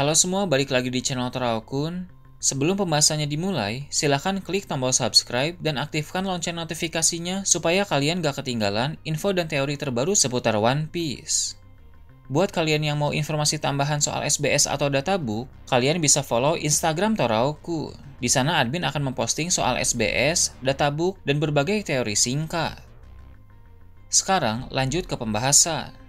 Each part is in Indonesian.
Halo semua, balik lagi di channel Toraokun. Sebelum pembahasannya dimulai, silahkan klik tombol subscribe dan aktifkan lonceng notifikasinya supaya kalian gak ketinggalan info dan teori terbaru seputar One Piece. Buat kalian yang mau informasi tambahan soal SBS atau databook, kalian bisa follow Instagram Toraokun. Di sana admin akan memposting soal SBS, databook, dan berbagai teori singkat. Sekarang lanjut ke pembahasan.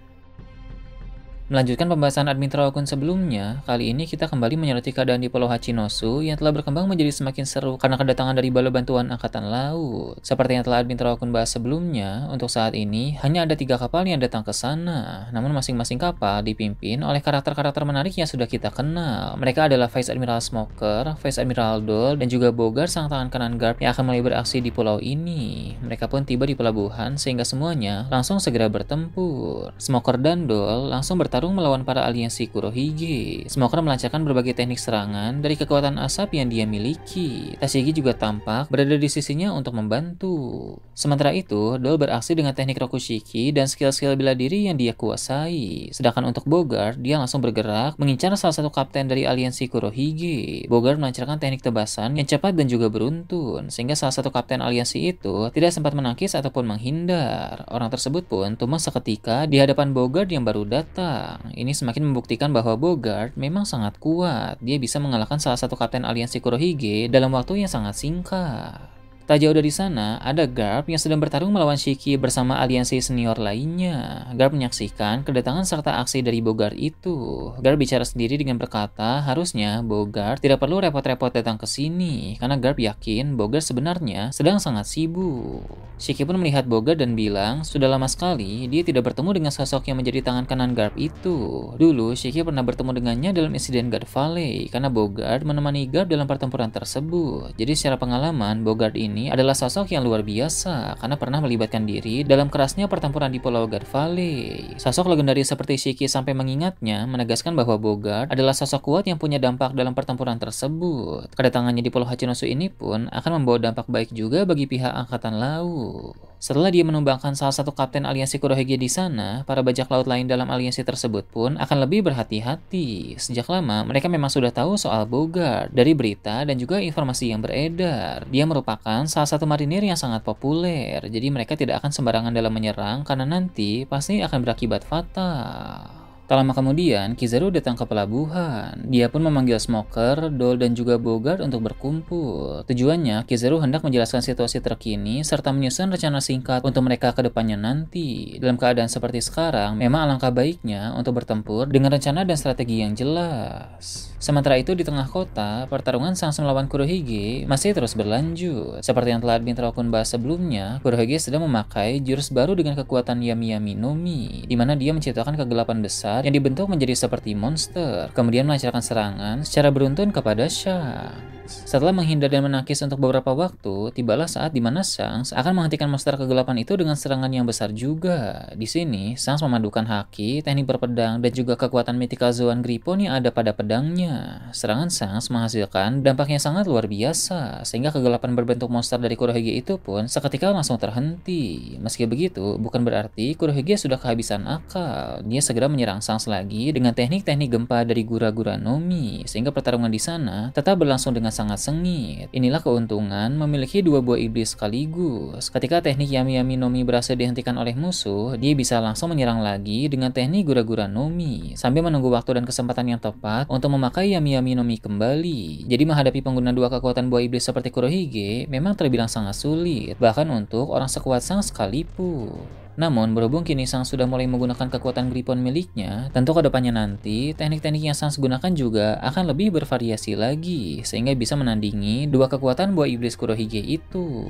Melanjutkan pembahasan admin Toraokun sebelumnya, kali ini kita kembali menyoroti keadaan di Pulau Hachinosu yang telah berkembang menjadi semakin seru karena kedatangan dari bala bantuan Angkatan Laut. Seperti yang telah admin Toraokun bahas sebelumnya, untuk saat ini hanya ada 3 kapal yang datang ke sana. Namun masing-masing kapal dipimpin oleh karakter-karakter menarik yang sudah kita kenal. Mereka adalah Vice Admiral Smoker, Vice Admiral Dole, dan juga Bogart sang tangan kanan Garp yang akan mulai beraksi di pulau ini. Mereka pun tiba di pelabuhan sehingga semuanya langsung segera bertempur. Smoker dan Dole langsung bertarung melawan para aliansi Kurohige. Smoker melancarkan berbagai teknik serangan dari kekuatan asap yang dia miliki. Tashigi juga tampak berada di sisinya untuk membantu. Sementara itu, Dole beraksi dengan teknik Rokushiki dan skill-skill bela diri yang dia kuasai. Sedangkan untuk Bogart, dia langsung bergerak mengincar salah satu kapten dari aliansi Kurohige. Bogart melancarkan teknik tebasan yang cepat dan juga beruntun, sehingga salah satu kapten aliansi itu tidak sempat menangkis ataupun menghindar. Orang tersebut pun tumbang seketika di hadapan Bogart yang baru datang. Ini semakin membuktikan bahwa Bogart memang sangat kuat. Dia bisa mengalahkan salah satu kapten aliansi Kurohige dalam waktu yang sangat singkat. Tak jauh dari sana, ada Garp yang sedang bertarung melawan Shiki bersama aliansi senior lainnya. Garp menyaksikan kedatangan serta aksi dari Bogart itu. Garp bicara sendiri dengan berkata, harusnya Bogart tidak perlu repot-repot datang ke sini, karena Garp yakin Bogart sebenarnya sedang sangat sibuk. Shiki pun melihat Bogart dan bilang, sudah lama sekali dia tidak bertemu dengan sosok yang menjadi tangan kanan Garp itu. Dulu, Shiki pernah bertemu dengannya dalam insiden God Valley, karena Bogart menemani Garp dalam pertempuran tersebut. Jadi secara pengalaman, Bogart ini adalah sosok yang luar biasa karena pernah melibatkan diri dalam kerasnya pertempuran di Pulau God Valley. Sosok legendaris seperti Shiki sampai mengingatnya menegaskan bahwa Bogart adalah sosok kuat yang punya dampak dalam pertempuran tersebut. Kedatangannya di Pulau Hachinosu ini pun akan membawa dampak baik juga bagi pihak Angkatan Laut. Setelah dia menumbangkan salah satu kapten aliansi Kurohige di sana, para bajak laut lain dalam aliansi tersebut pun akan lebih berhati-hati. Sejak lama, mereka memang sudah tahu soal Bogart dari berita dan juga informasi yang beredar. Dia merupakan salah satu marinir yang sangat populer, jadi mereka tidak akan sembarangan dalam menyerang karena nanti pasti akan berakibat fatal. Tak lama kemudian, Kizaru datang ke pelabuhan. Dia pun memanggil Smoker, Dole, dan juga Bogart untuk berkumpul. Tujuannya, Kizaru hendak menjelaskan situasi terkini serta menyusun rencana singkat untuk mereka ke depannya nanti. Dalam keadaan seperti sekarang, memang alangkah baiknya untuk bertempur dengan rencana dan strategi yang jelas. Sementara itu, di tengah kota, pertarungan Sangs melawan Kurohige masih terus berlanjut. Seperti yang telah admin Toraokun bahas sebelumnya, Kurohige sedang memakai jurus baru dengan kekuatan Yami Yami no Mi, di mana dia menciptakan kegelapan besar yang dibentuk menjadi seperti monster, kemudian melancarkan serangan secara beruntun kepada Shanks. Setelah menghindar dan menangkis untuk beberapa waktu, tibalah saat di mana Shanks akan menghentikan monster kegelapan itu dengan serangan yang besar juga. Di sini, Shanks memadukan haki, teknik berpedang, dan juga kekuatan mythical Zoan Griffon yang ada pada pedangnya. Serangan Shanks menghasilkan dampak yang sangat luar biasa, sehingga kegelapan berbentuk monster dari Kurohige itu pun seketika langsung terhenti. Meski begitu, bukan berarti Kurohige sudah kehabisan akal. Dia segera menyerang Shanks lagi dengan teknik-teknik gempa dari Gura-Gura no Mi, sehingga pertarungan di sana tetap berlangsung dengan sangat sengit. Inilah keuntungan memiliki 2 buah iblis sekaligus. Ketika teknik Yami Yami no Mi berhasil dihentikan oleh musuh, dia bisa langsung menyerang lagi dengan teknik Gura-Gura no Mi, sambil menunggu waktu dan kesempatan yang tepat untuk memakai Yami Yami no Mi kembali. Jadi menghadapi pengguna 2 kekuatan buah iblis seperti Kurohige memang terbilang sangat sulit, bahkan untuk orang sekuat Shanks sekalipun. Namun, berhubung kini Shanks sudah mulai menggunakan kekuatan Griffon miliknya, tentu kedepannya nanti, teknik-teknik yang Shanks gunakan juga akan lebih bervariasi lagi, sehingga bisa menandingi 2 kekuatan buah iblis Kurohige itu.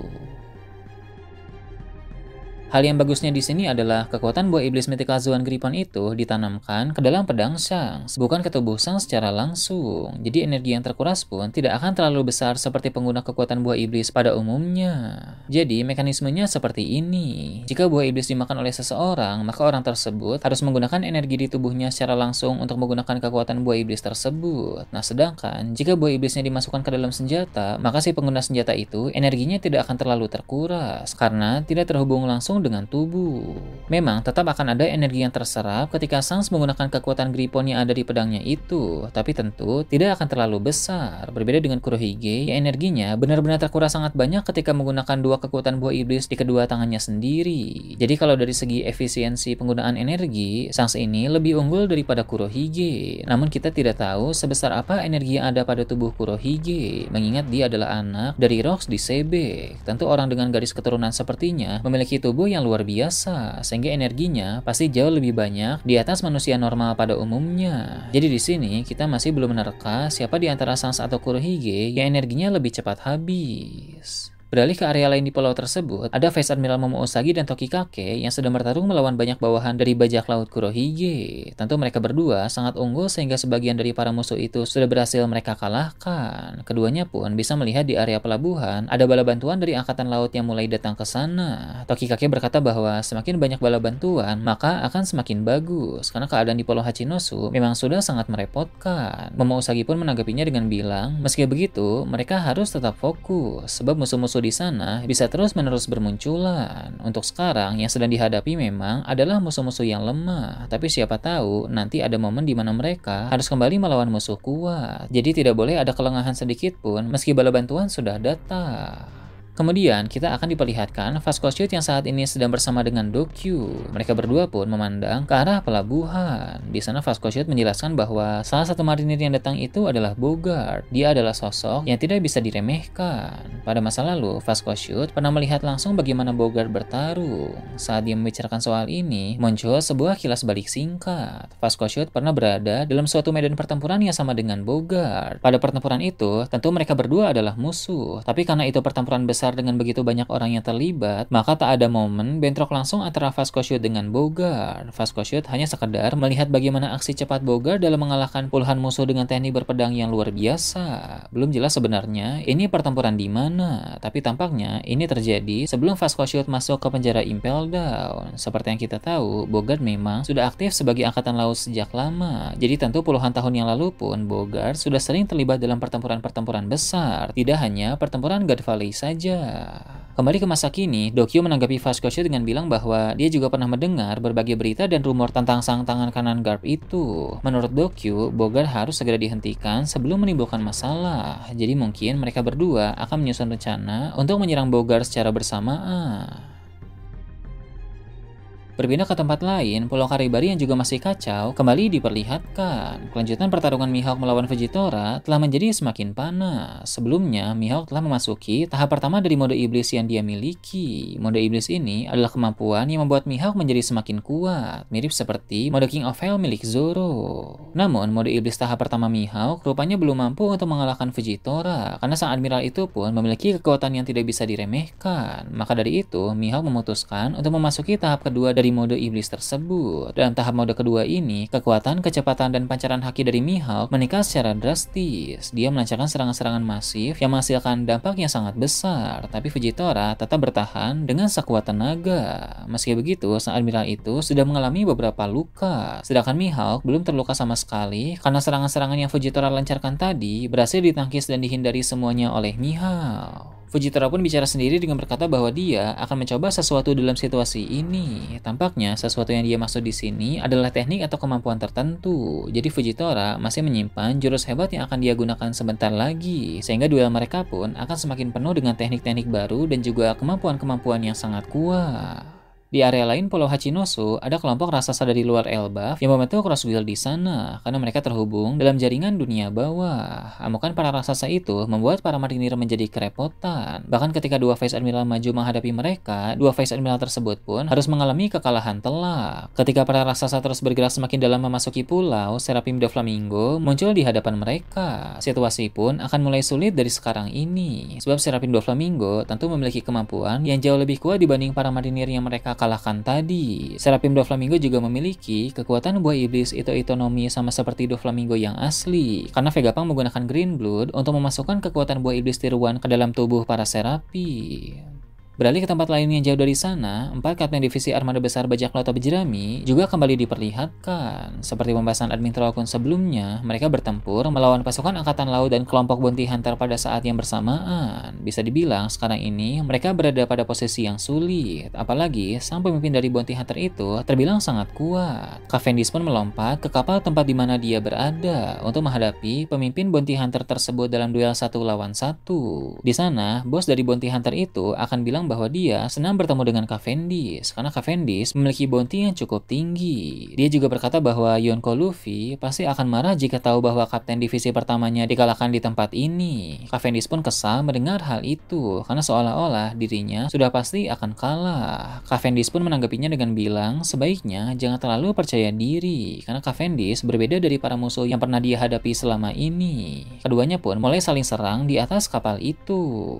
Hal yang bagusnya di sini adalah kekuatan buah iblis mythical Zoan Griffon itu ditanamkan ke dalam pedang Shanks, bukan ke tubuh Shanks secara langsung. Jadi energi yang terkuras pun tidak akan terlalu besar seperti pengguna kekuatan buah iblis pada umumnya. Jadi mekanismenya seperti ini. Jika buah iblis dimakan oleh seseorang, maka orang tersebut harus menggunakan energi di tubuhnya secara langsung untuk menggunakan kekuatan buah iblis tersebut. Nah, sedangkan jika buah iblisnya dimasukkan ke dalam senjata, maka si pengguna senjata itu energinya tidak akan terlalu terkuras karena tidak terhubung langsung dengan tubuh. Memang tetap akan ada energi yang terserap ketika Sans menggunakan kekuatan Gripon yang ada di pedangnya itu, tapi tentu tidak akan terlalu besar. Berbeda dengan Kurohige yang energinya benar-benar terkuras sangat banyak ketika menggunakan dua kekuatan buah iblis di kedua tangannya sendiri. Jadi kalau dari segi efisiensi penggunaan energi, Sans ini lebih unggul daripada Kurohige. Namun kita tidak tahu sebesar apa energi yang ada pada tubuh Kurohige, mengingat dia adalah anak dari Rox di Sebek. Tentu orang dengan garis keturunan sepertinya memiliki tubuh yang luar biasa, sehingga energinya pasti jauh lebih banyak di atas manusia normal pada umumnya. Jadi di sini kita masih belum menerka siapa di antara Sans atau Kurohige yang energinya lebih cepat habis. Beralih ke area lain di pulau tersebut, ada Vice Admiral Momousagi dan Tokikake yang sedang bertarung melawan banyak bawahan dari bajak laut Kurohige. Tentu mereka berdua sangat unggul sehingga sebagian dari para musuh itu sudah berhasil mereka kalahkan. Keduanya pun bisa melihat di area pelabuhan ada bala bantuan dari angkatan laut yang mulai datang ke sana. Tokikake berkata bahwa semakin banyak bala bantuan, maka akan semakin bagus karena keadaan di Pulau Hachinosu memang sudah sangat merepotkan. Momousagi pun menanggapinya dengan bilang, meski begitu, mereka harus tetap fokus sebab musuh-musuh di sana bisa terus-menerus bermunculan. Untuk sekarang yang sedang dihadapi memang adalah musuh-musuh yang lemah, tapi siapa tahu nanti ada momen di mana mereka harus kembali melawan musuh kuat. Jadi tidak boleh ada kelengahan sedikit pun meski bala bantuan sudah datang. Kemudian kita akan diperlihatkan Vasco-Shoot yang saat ini sedang bersama dengan Dokyu. Mereka berdua pun memandang ke arah pelabuhan. Di sana Vasco-Shoot menjelaskan bahwa salah satu marinir yang datang itu adalah Bogart. Dia adalah sosok yang tidak bisa diremehkan. Pada masa lalu, Vasco-Shoot pernah melihat langsung bagaimana Bogart bertarung. Saat dia membicarakan soal ini, muncul sebuah kilas balik singkat. Vasco-Shoot pernah berada dalam suatu medan pertempuran yang sama dengan Bogart. Pada pertempuran itu, tentu mereka berdua adalah musuh. Tapi karena itu pertempuran besar dengan begitu banyak orang yang terlibat, maka tak ada momen bentrok langsung antara Vasco-Shoot dengan Bogart. Vasco-Shoot hanya sekedar melihat bagaimana aksi cepat Bogart dalam mengalahkan puluhan musuh dengan teknik berpedang yang luar biasa. Belum jelas sebenarnya ini pertempuran di mana, tapi tampaknya ini terjadi sebelum Vasco-Shoot masuk ke penjara Impel Down. Seperti yang kita tahu, Bogart memang sudah aktif sebagai angkatan laut sejak lama. Jadi tentu puluhan tahun yang lalu pun Bogart sudah sering terlibat dalam pertempuran-pertempuran besar, tidak hanya pertempuran God Valley saja. Kembali ke masa kini, Dokyu menanggapi Vasco-Shoot dengan bilang bahwa dia juga pernah mendengar berbagai berita dan rumor tentang sang tangan kanan Garp itu. Menurut Dokyu, Bogart harus segera dihentikan sebelum menimbulkan masalah. Jadi mungkin mereka berdua akan menyusun rencana untuk menyerang Bogart secara bersamaan. Berpindah ke tempat lain, Pulau Karibari yang juga masih kacau kembali diperlihatkan. Kelanjutan pertarungan Mihawk melawan Vegetora telah menjadi semakin panas. Sebelumnya, Mihawk telah memasuki tahap pertama dari mode iblis yang dia miliki. Mode iblis ini adalah kemampuan yang membuat Mihawk menjadi semakin kuat, mirip seperti mode King of Hell milik Zoro. Namun, mode iblis tahap pertama Mihawk rupanya belum mampu untuk mengalahkan Vegetora, karena sang admiral itu pun memiliki kekuatan yang tidak bisa diremehkan. Maka dari itu, Mihawk memutuskan untuk memasuki tahap kedua dari mode iblis tersebut. Dalam tahap mode kedua ini, kekuatan, kecepatan, dan pancaran haki dari Mihawk meningkat secara drastis. Dia melancarkan serangan-serangan masif yang menghasilkan dampak yang sangat besar, tapi Vegetora tetap bertahan dengan sekuat tenaga. Meski begitu, sang admiral itu sudah mengalami beberapa luka, sedangkan Mihawk belum terluka sama sekali karena serangan-serangan yang Vegetora lancarkan tadi berhasil ditangkis dan dihindari semuanya oleh Mihawk. Vegetora pun bicara sendiri dengan berkata bahwa dia akan mencoba sesuatu dalam situasi ini. Tampaknya sesuatu yang dia maksud di sini adalah teknik atau kemampuan tertentu. Jadi Vegetora masih menyimpan jurus hebat yang akan dia gunakan sebentar lagi, sehingga duel mereka pun akan semakin penuh dengan teknik-teknik baru dan juga kemampuan-kemampuan yang sangat kuat. Di area lain Pulau Hachinosu, ada kelompok raksasa dari luar Elbaf yang membentuk Cross Guild di sana karena mereka terhubung dalam jaringan dunia bawah. Amukan para raksasa itu membuat para marinir menjadi kerepotan. Bahkan ketika dua Vice Admiral maju menghadapi mereka, dua Vice Admiral tersebut pun harus mengalami kekalahan telak. Ketika para raksasa terus bergerak semakin dalam memasuki pulau, Seraphim Doflamingo muncul di hadapan mereka. Situasi pun akan mulai sulit dari sekarang ini, sebab Seraphim Doflamingo tentu memiliki kemampuan yang jauh lebih kuat dibanding para marinir yang mereka kalahkan tadi. Seraphim Doflamingo juga memiliki kekuatan buah iblis Ito-Itonomi sama seperti Doflamingo yang asli, karena Vegapunk menggunakan Green Blood untuk memasukkan kekuatan buah iblis tiruan ke dalam tubuh para Seraphim. Beralih ke tempat lain yang jauh dari sana, 4 kapten divisi armada besar bajak laut atau jerami juga kembali diperlihatkan. Seperti pembahasan admin Troll Kun sebelumnya, mereka bertempur melawan pasukan angkatan laut dan kelompok bounty hunter pada saat yang bersamaan. Bisa dibilang sekarang ini mereka berada pada posisi yang sulit, apalagi sang pemimpin dari bounty hunter itu terbilang sangat kuat. Cavendish pun melompat ke kapal tempat di mana dia berada untuk menghadapi pemimpin bounty hunter tersebut dalam duel 1 lawan 1. Di sana, bos dari bounty hunter itu akan bilang bahwa dia senang bertemu dengan Cavendish karena Cavendish memiliki bounty yang cukup tinggi. Dia juga berkata bahwa Yonko Luffy pasti akan marah jika tahu bahwa kapten divisi pertamanya dikalahkan di tempat ini. Cavendish pun kesal mendengar hal itu karena seolah-olah dirinya sudah pasti akan kalah. Cavendish pun menanggapinya dengan bilang sebaiknya jangan terlalu percaya diri karena Cavendish berbeda dari para musuh yang pernah dia hadapi selama ini. Keduanya pun mulai saling serang di atas kapal itu.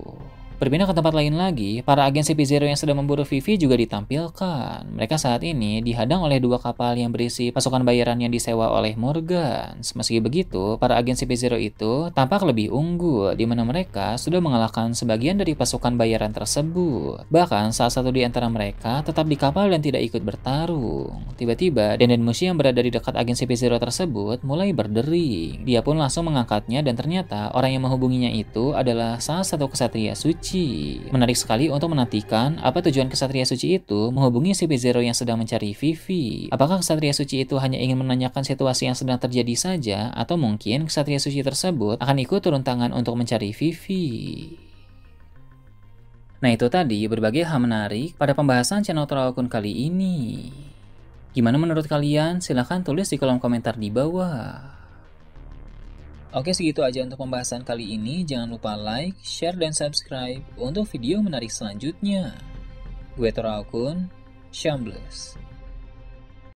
Berpindah ke tempat lain lagi, para agen CP0 yang sedang memburu Vivi juga ditampilkan. Mereka saat ini dihadang oleh 2 kapal yang berisi pasukan bayaran yang disewa oleh Morgan. Meski begitu, para agen CP0 itu tampak lebih unggul, di mana mereka sudah mengalahkan sebagian dari pasukan bayaran tersebut. Bahkan, salah satu di antara mereka tetap di kapal dan tidak ikut bertarung. Tiba-tiba, Denden Mushi yang berada di dekat agen CP0 tersebut mulai berdering. Dia pun langsung mengangkatnya dan ternyata orang yang menghubunginya itu adalah salah satu kesatria suci. Menarik sekali untuk menantikan apa tujuan kesatria suci itu menghubungi CP0 yang sedang mencari Vivi. Apakah kesatria suci itu hanya ingin menanyakan situasi yang sedang terjadi saja, atau mungkin kesatria suci tersebut akan ikut turun tangan untuk mencari Vivi? Nah, itu tadi berbagai hal menarik pada pembahasan channel Troll Kun kali ini. Gimana menurut kalian? Silahkan tulis di kolom komentar di bawah. Oke, segitu aja untuk pembahasan kali ini. Jangan lupa like, share, dan subscribe untuk video menarik selanjutnya. Gue Troll Kun, Shambles.